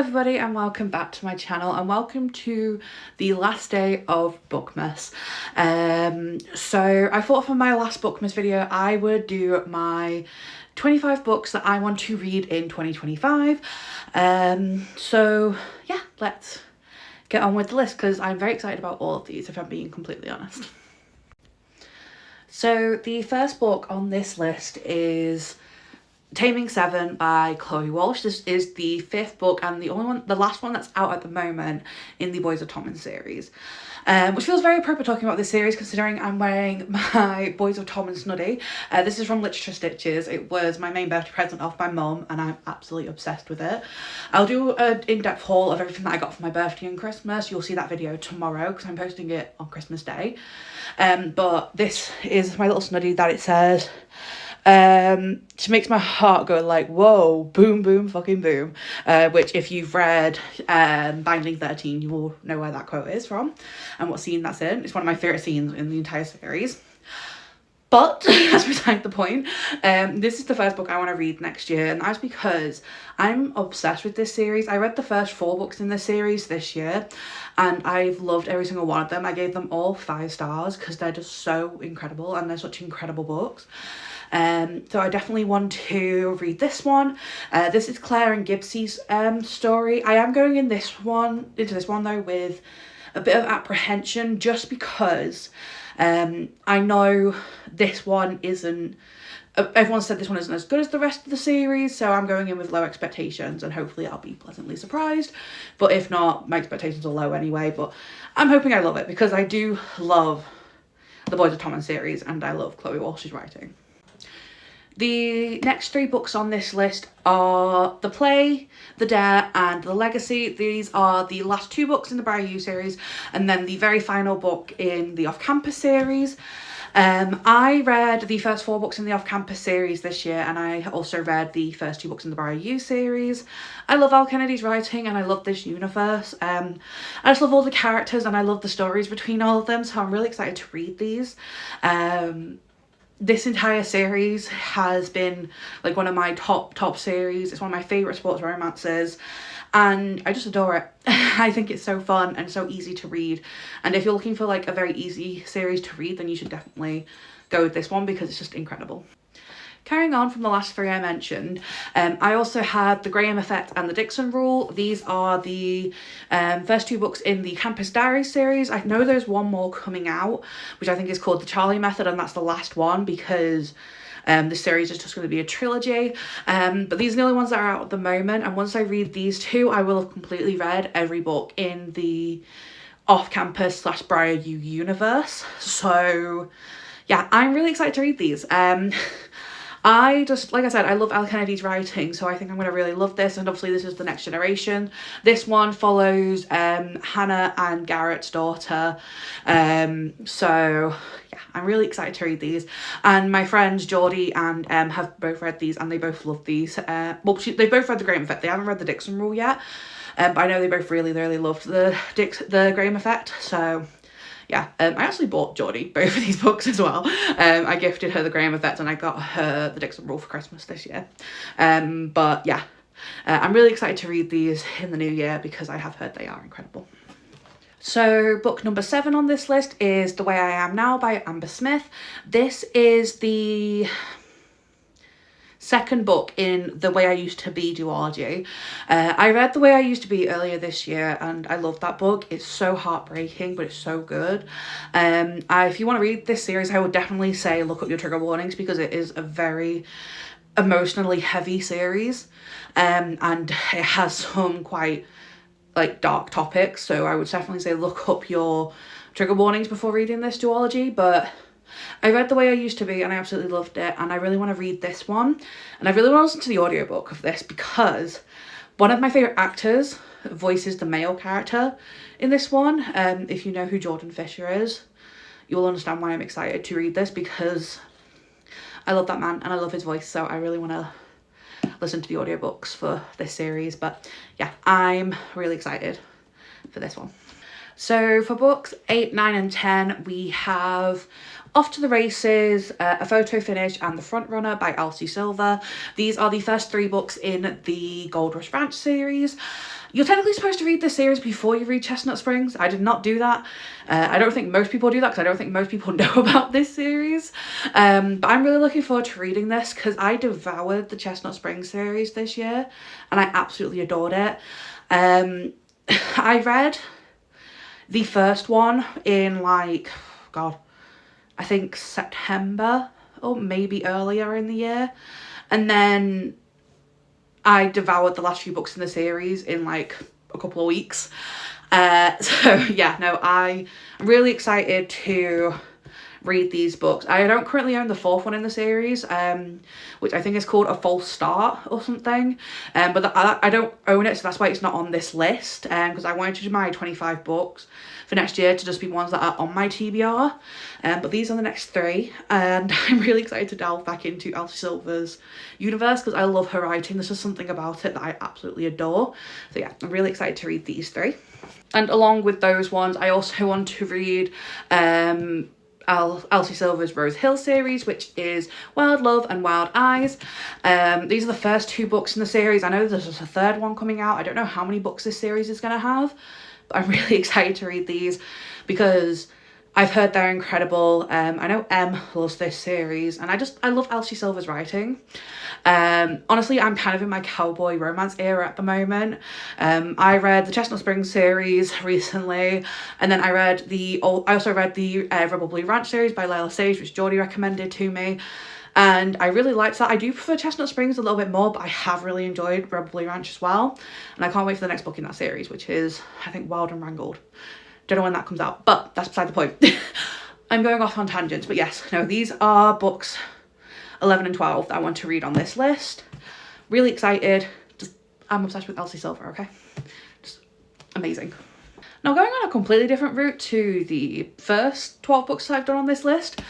everybody and welcome back to my channel and welcome to the last day of Bookmas. So I thought for my last Bookmas video I would do my 25 books that I want to read in 2025. So yeah, let's get on with the list because I'm very excited about all of these, if I'm being completely honest. So the first book on this list is Taming Seven by Chloe Walsh. This is the fifth book and the last one that's out at the moment in the Boys of Tommen series. Which feels very appropriate talking about this series considering I'm wearing my Boys of Tommen snuddy. This is from Literature Stitches. It was my main birthday present off my mum and I'm absolutely obsessed with it. I'll do an in-depth haul of everything that I got for my birthday and Christmas. You'll see that video tomorrow because I'm posting it on Christmas Day. But this is my little snuddy that it says, she makes my heart go like, whoa, boom, boom, fucking boom. Which if you've read Binding 13, you will know where that quote is from and what scene that's in. It's one of my favourite scenes in the entire series. But that's beside the point. This is the first book I want to read next year, and that's because I'm obsessed with this series. I read the first 4 books in this series this year and I've loved every single one of them. I gave them all 5 stars because they're just so incredible and they're such incredible books. So I definitely want to read this one. This is Claire and Gibbsie's story. I am going into this one though with a bit of apprehension just because I know this one isn't, everyone said this one isn't as good as the rest of the series, so I'm going in with low expectations and hopefully I'll be pleasantly surprised. But if not, my expectations are low anyway, but I'm hoping I love it because I do love the Boys of Tommen series and I love Chloe Walsh's writing. The next 3 books on this list are The Play, The Dare and The Legacy. These are the last 2 books in the Briar U series and then the very final book in the Off Campus series. I read the first 4 books in the Off Campus series this year and I also read the first 2 books in the Briar U series. I love Al Kennedy's writing and I love this universe. I just love all the characters and I love the stories between all of them, so I'm really excited to read these. This entire series has been like one of my top series. It's one of my favourite sports romances and I just adore it. I think it's so fun and so easy to read, and if you're looking for like a very easy series to read then you should definitely go with this one because it's just incredible. Carrying on from the last 3 I mentioned, I also had The Graham Effect and The Dixon Rule. These are the first 2 books in the Campus Diaries series. I know there's one more coming out, which I think is called The Charlie Method, and that's the last one because this series is just going to be a trilogy. But these are the only ones that are out at the moment, and once I read these 2, I will have completely read every book in the off-campus / Briar U universe. So yeah, I'm really excited to read these. I just, like I said, I love Al Kennedy's writing, so I think I'm going to really love this, and obviously this is the next generation. This one follows Hannah and Garrett's daughter, so yeah, I'm really excited to read these. And my friends Geordie and have both read these and they both love these. Well, they both read The Graham Effect. They haven't read The Dixon Rule yet, but I know they both really loved the Graham Effect, so yeah, I actually bought Geordie both of these books as well. I gifted her The Graham Effect and I got her The Dixon Rule for Christmas this year. But yeah, I'm really excited to read these in the new year because I have heard they are incredible. So book number 7 on this list is The Way I Am Now by Amber Smith. This is the second book in The Way I Used to Be duology. I read The Way I Used to Be earlier this year and I love that book. It's so heartbreaking but it's so good. If you want to read this series I would definitely say look up your trigger warnings because it is a very emotionally heavy series, and it has some quite like dark topics, so I would definitely say look up your trigger warnings before reading this duology. But I read The Way I Used to Be and I absolutely loved it, and I really want to read this one, and I really want to listen to the audiobook of this because one of my favourite actors voices the male character in this one. If you know who Jordan Fisher is, you'll understand why I'm excited to read this because I love that man and I love his voice, so I really want to listen to the audiobooks for this series. But yeah, I'm really excited for this one. So for books 8, 9 and 10 we have Off to the Races, A Photo Finish and The Front Runner by Elsie Silver. These are the first 3 books in the Gold Rush Ranch series. You're technically supposed to read this series before you read Chestnut Springs. I did not do that. I don't think most people do that because I don't think most people know about this series. But I'm really looking forward to reading this because I devoured the Chestnut Springs series this year and I absolutely adored it. I read the first one in like, God, I think September or maybe earlier in the year. And then I devoured the last few books in the series in like a couple of weeks. So yeah, no, I'm really excited to read these books. I don't currently own the fourth one in the series, which I think is called A False Start or something. But I don't own it, so that's why it's not on this list. Because I wanted to do my 25 books for next year to just be ones that are on my TBR. But these are the next 3, and I'm really excited to delve back into Elsie Silver's universe because I love her writing. There's just something about it that I absolutely adore. So yeah, I'm really excited to read these 3. And along with those ones, I also want to read Elsie Silver's Rose Hill series, which is Wild Love and Wild Eyes. These are the first 2 books in the series. I know there's a third one coming out. I don't know how many books this series is going to have, but I'm really excited to read these because I've heard they're incredible. I know Em loves this series and I love Elsie Silver's writing. Honestly, I'm kind of in my cowboy romance era at the moment. I read the Chestnut Springs series recently, and then I also read the Rebel Blue Ranch series by Layla Sage, which Geordie recommended to me. And I really liked that. I do prefer Chestnut Springs a little bit more, but I have really enjoyed Rebel Blue Ranch as well. And I can't wait for the next book in that series, which is, I think, Wild and Wrangled. Don't know when that comes out, but that's beside the point. I'm going off on tangents, but yes, no, these are books 11 and 12 that I want to read on this list. Really excited. I'm obsessed with Elsie Silver, okay? Just amazing. Now, going on a completely different route to the first 12 books I've done on this list,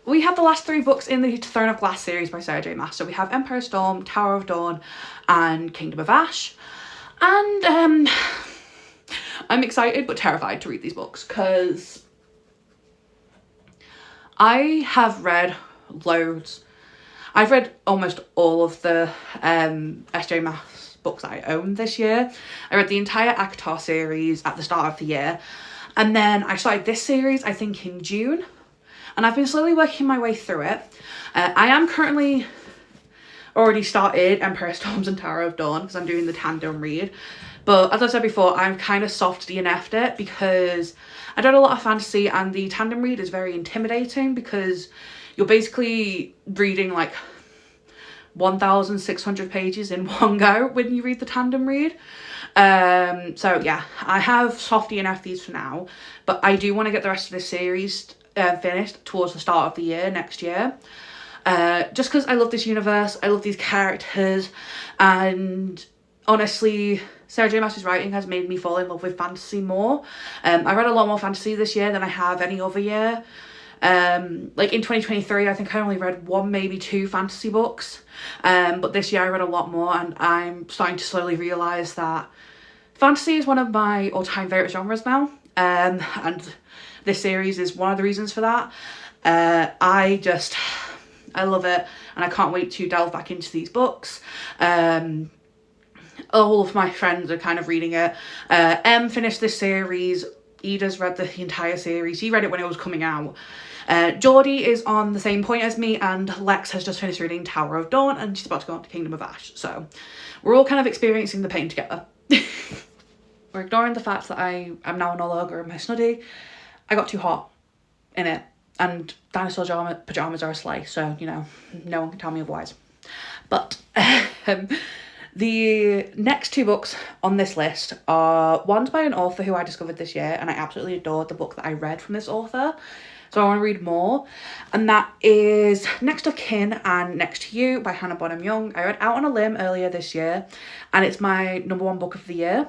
we have the last 3 books in the Throne of Glass series by Sarah J Maas. So we have Empire Storm, Tower of Dawn, and Kingdom of Ash. And I'm excited but terrified to read these books because I have read loads. I've read almost all of the SJ Maas books I own this year. I read the entire ACOTAR series at the start of the year, and then I started this series I think in June, and I've been slowly working my way through it. I am currently already started Empire Storms and Tower of Dawn because I'm doing the tandem read. But as I said before, I'm kind of soft DNF'd it because I don't a lot of fantasy, and the tandem read is very intimidating because you're basically reading like 1,600 pages in one go when you read the tandem read. So yeah, I have soft DNF'd these for now, but I do want to get the rest of this series finished towards the start of the year next year. Just because I love this universe, I love these characters, and honestly, Sarah J Maas's writing has made me fall in love with fantasy more. I read a lot more fantasy this year than I have any other year. Like in 2023, I think I only read 1, maybe 2 fantasy books. But this year I read a lot more, and I'm starting to slowly realise that fantasy is one of my all-time favourite genres now. And this series is one of the reasons for that. I love it, and I can't wait to delve back into these books. All of my friends are kind of reading it. Em finished this series. Ida's read the entire series. He read it when it was coming out. Geordie is on the same point as me, and Lex has just finished reading Tower of Dawn, and she's about to go on to Kingdom of Ash. So we're all kind of experiencing the pain together. We're ignoring the fact that I am now no longer in my study. I got too hot in it, and dinosaur pajamas are a slay, so, you know, no one can tell me otherwise. But the next 2 books on this list are one's by an author who I discovered this year, and I absolutely adored the book that I read from this author, so I want to read more, and that is Next of Kin and Next to You by Hannah Bonham Young. I read Out on a Limb earlier this year, and it's my #1 book of the year.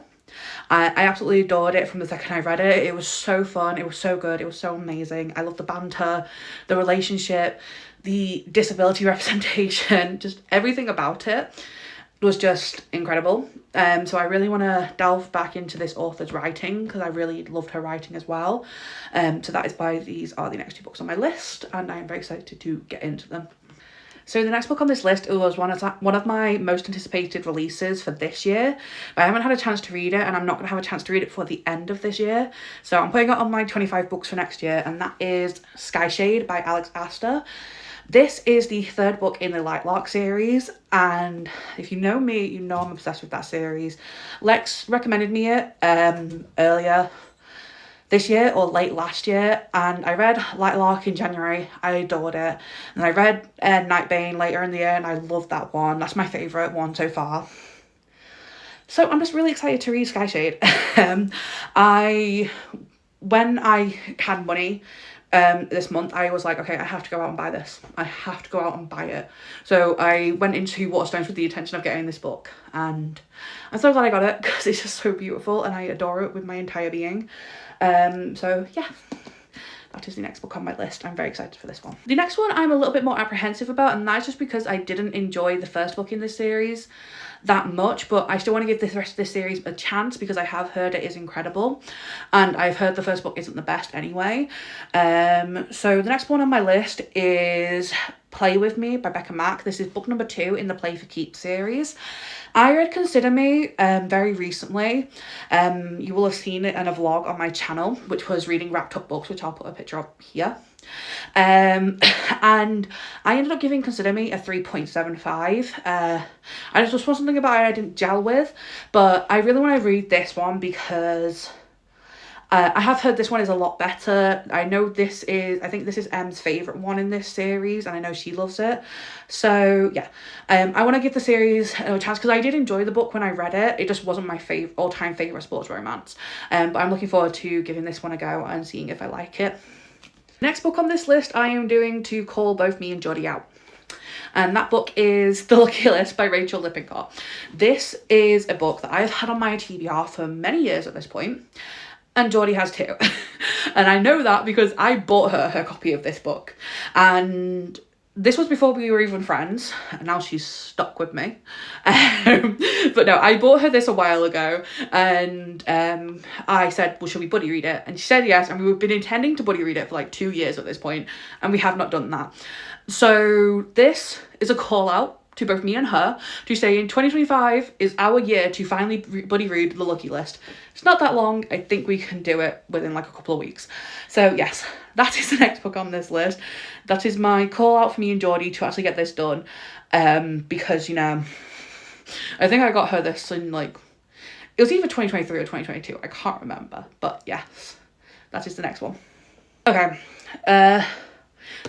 I absolutely adored it from the second I read it. It was so fun, it was so good, it was so amazing. I loved the banter, the relationship, the disability representation, just everything about it was just incredible. So I really want to delve back into this author's writing because I really loved her writing as well. So that is why these are the next 2 books on my list, and I'm very excited to get into them. So the next book on this list was one of my most anticipated releases for this year, but I haven't had a chance to read it, and I'm not going to have a chance to read it before the end of this year. So I'm putting it on my 25 books for next year, and that is Skyshade by Alex Aster. This is the third book in the Lightlark series, and if you know me, you know I'm obsessed with that series. Lex recommended me it earlier this year or late last year, and I read Lightlark in January. I adored it. And I read Nightbane later in the year, and I loved that one. That's my favourite one so far. So I'm just really excited to read Skyshade. When I had money this month, I was like, okay, I have to go out and buy this. I have to go out and buy it. So I went into Waterstones with the intention of getting this book, and I'm so glad I got it because it's just so beautiful and I adore it with my entire being. So yeah, that is the next book on my list. I'm very excited for this one. The next one I'm a little bit more apprehensive about, and that's just because I didn't enjoy the first book in this series that much, but I still want to give the rest of this series a chance because I have heard it is incredible, and I've heard the first book isn't the best anyway. So the next one on my list is Play With Me by Becca Mack. This is book number 2 in the Play for Keeps series. I read Consider Me very recently. You will have seen it in a vlog on my channel, which was reading wrapped up books, which I'll put a picture of here. And I ended up giving Consider Me a 3.75. I just was something about it I didn't gel with, but I really want to read this one because I have heard this one is a lot better. I know I think this is Em's favourite one in this series, and I know she loves it. So yeah, I want to give the series a chance because I did enjoy the book when I read it. It just wasn't my all-time favourite sports romance. But I'm looking forward to giving this one a go and seeing if I like it. Next book on this list I am doing to call both me and Geordie out. And that book is The Lucky List by Rachel Lippincott. This is a book that I've had on my TBR for many years at this point. And Geordie has too. And I know that because I bought her copy of this book. And this was before we were even friends, and now she's stuck with me. But no, I bought her this a while ago, and I said, well, should we buddy read it? And she said yes, and we've been intending to buddy read it for like 2 years at this point, and we have not done that. So this is a call out to both me and her to say in 2025 is our year to finally buddy read The Lucky List. It's not that long. I think we can do it within like a couple of weeks. So yes, that is the next book on this list. That is my call out for me and Geordie to actually get this done. Because, you know, I think I got her this in like, it was either 2023 or 2022. I can't remember. But yes, that is the next one. Okay.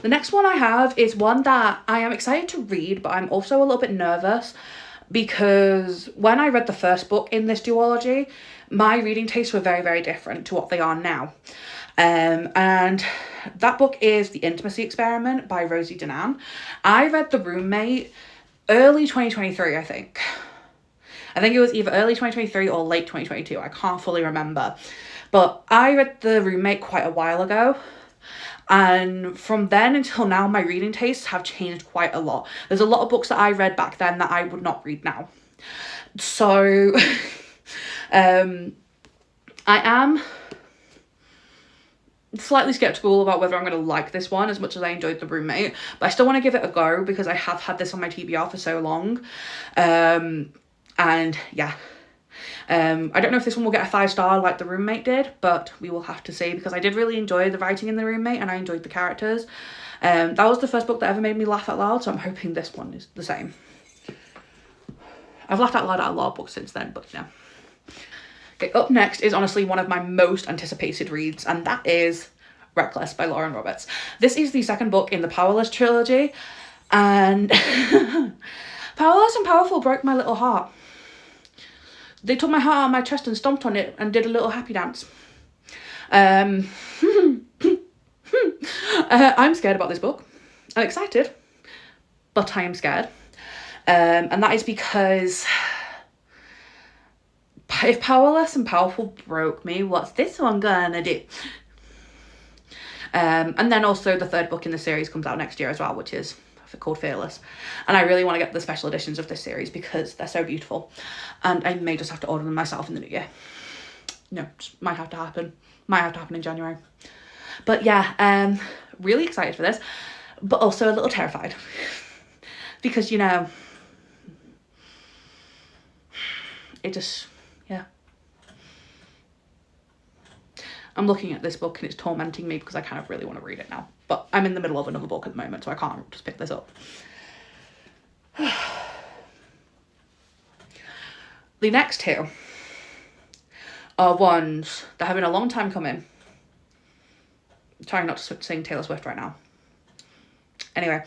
The next one I have is one that I am excited to read, but I'm also a little bit nervous because when I read the first book in this duology, my reading tastes were very, very different to what they are now. And that book is The Intimacy Experiment by Rosie Danan. I read The Roommate early 2023, I think. I think it was either early 2023 or late 2022. I can't fully remember. But I read The Roommate quite a while ago. And from then until now, my reading tastes have changed quite a lot. There's a lot of books that I read back then that I would not read now. So I am slightly skeptical about whether I'm going to like this one as much as I enjoyed The Roommate. But I still want to give it a go because I have had this on my TBR for so long. And yeah. I don't know if this one will get a 5-star like The Roommate did, but we will have to see because I did really enjoy the writing in The Roommate and I enjoyed the characters. That was the first book that ever made me laugh out loud, so I'm hoping this one is the same. I've laughed out loud at a lot of books since then, but yeah. Okay, up next is honestly one of my most anticipated reads, and that is Reckless by Lauren Roberts. This is the second book in the Powerless trilogy, and Powerless and Powerful broke my little heart. They took my heart out of my chest and stomped on it and did a little happy dance. I'm scared about this book. I'm excited, but I am scared. And that is because if Powerless and Powerful broke me, what's this one gonna do? And then also the third book in the series comes out next year as well, which is called Fearless, and I really want to get the special editions of this series because they're so beautiful, and I may just have to order them myself in the new year. No, just might have to happen in January. But yeah, really excited for this, but also a little terrified. because, you know, it just, yeah. I'm looking at this book and it's tormenting me because I kind of really want to read it now. But I'm in the middle of another book at the moment, so I can't just pick this up. The next two are ones that have been a long time coming. I'm trying not to sing Taylor Swift right now. Anyway.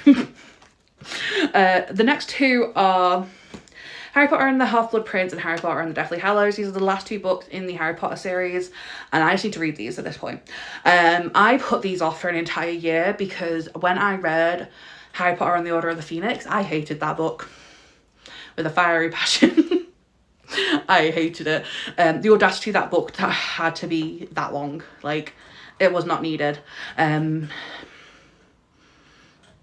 The next two are Harry Potter and the Half-Blood Prince and Harry Potter and the Deathly Hallows. These are the last two books in the Harry Potter series, and I just need to read these at this point. I put these off for an entire year because when I read Harry Potter and the Order of the Phoenix, I hated that book with a fiery passion. I hated it. The audacity of that book had to be that long. Like, it was not needed.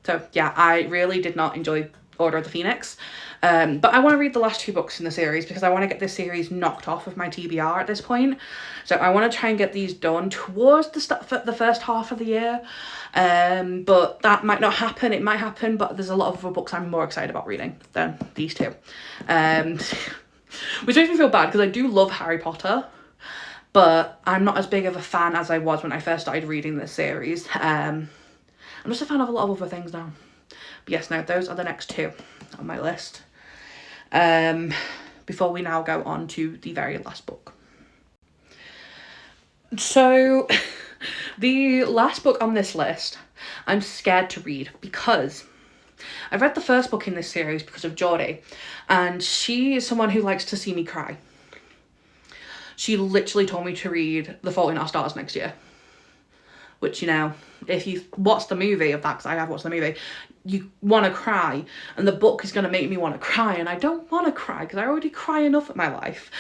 So yeah, I really did not enjoy Order of the Phoenix. But I want to read the last two books in the series because I want to get this series knocked off of my TBR at this point. So I want to try and get these done towards the first half of the year. But that might not happen. It might happen, but there's a lot of other books I'm more excited about reading than these two. Which makes me feel bad because I do love Harry Potter, but I'm not as big of a fan as I was when I first started reading this series. I'm just a fan of a lot of other things now. But yes, no, those are the next two on my list. Before we now go on to the very last book. So, the last book on this list, I'm scared to read because I've read the first book in this series because of Geordie, and she is someone who likes to see me cry. She literally told me to read The Fault in Our Stars next year. Which, you know, if you've watched the movie of that, because I have watched the movie, you want to cry, and the book is going to make me want to cry, and I don't want to cry because I already cry enough in my life.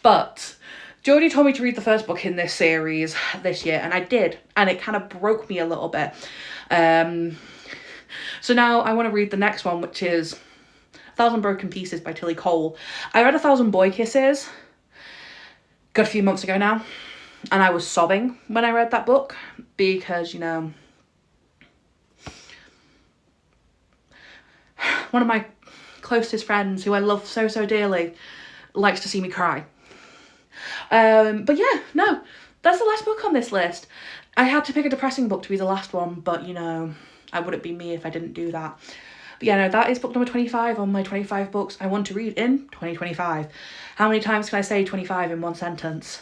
But Geordie told me to read the first book in this series this year, and I did, and it kind of broke me a little bit. So now I want to read the next one, which is 1,000 Broken Pieces by Tilly Cole. I read 1,000 Boy Kisses a good few months ago now, and I was sobbing when I read that book because, you know, one of my closest friends who I love so, so dearly likes to see me cry. But yeah, no, that's the last book on this list. I had to pick a depressing book to be the last one, but, you know, I wouldn't be me if I didn't do that. But yeah, no, that is book number 25 on my 25 books I want to read in 2025. How many times can I say 25 in one sentence?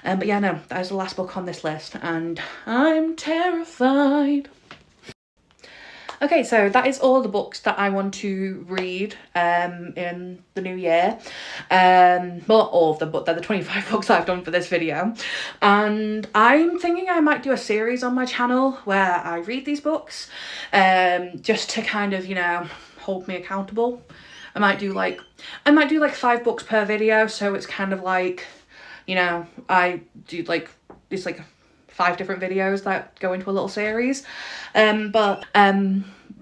But yeah, no, that is the last book on this list, and I'm terrified. Okay, so that is all the books that I want to read in the new year. Well, not all of them, but they're the 25 books I've done for this video. And I'm thinking I might do a series on my channel where I read these books, just to kind of, you know, hold me accountable. I might do like 5 books per video, so it's kind of like, you know, I do like, it's like 5 different videos that go into a little series.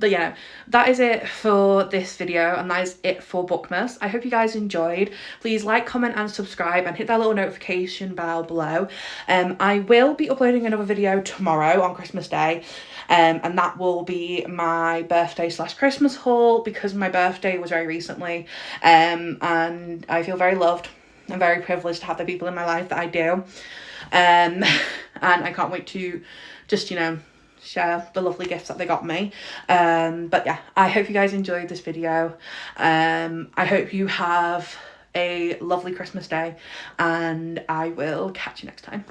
But yeah, that is it for this video, and that is it for Bookmas. I hope you guys enjoyed. Please like, comment and subscribe, and hit that little notification bell below. I will be uploading another video tomorrow on Christmas Day, and that will be my birthday / Christmas haul, because my birthday was very recently, and I feel very loved and very privileged to have the people in my life that I do. And I can't wait to just, you know, share the lovely gifts that they got me. But yeah, I hope you guys enjoyed this video. I hope you have a lovely Christmas day, and I will catch you next time.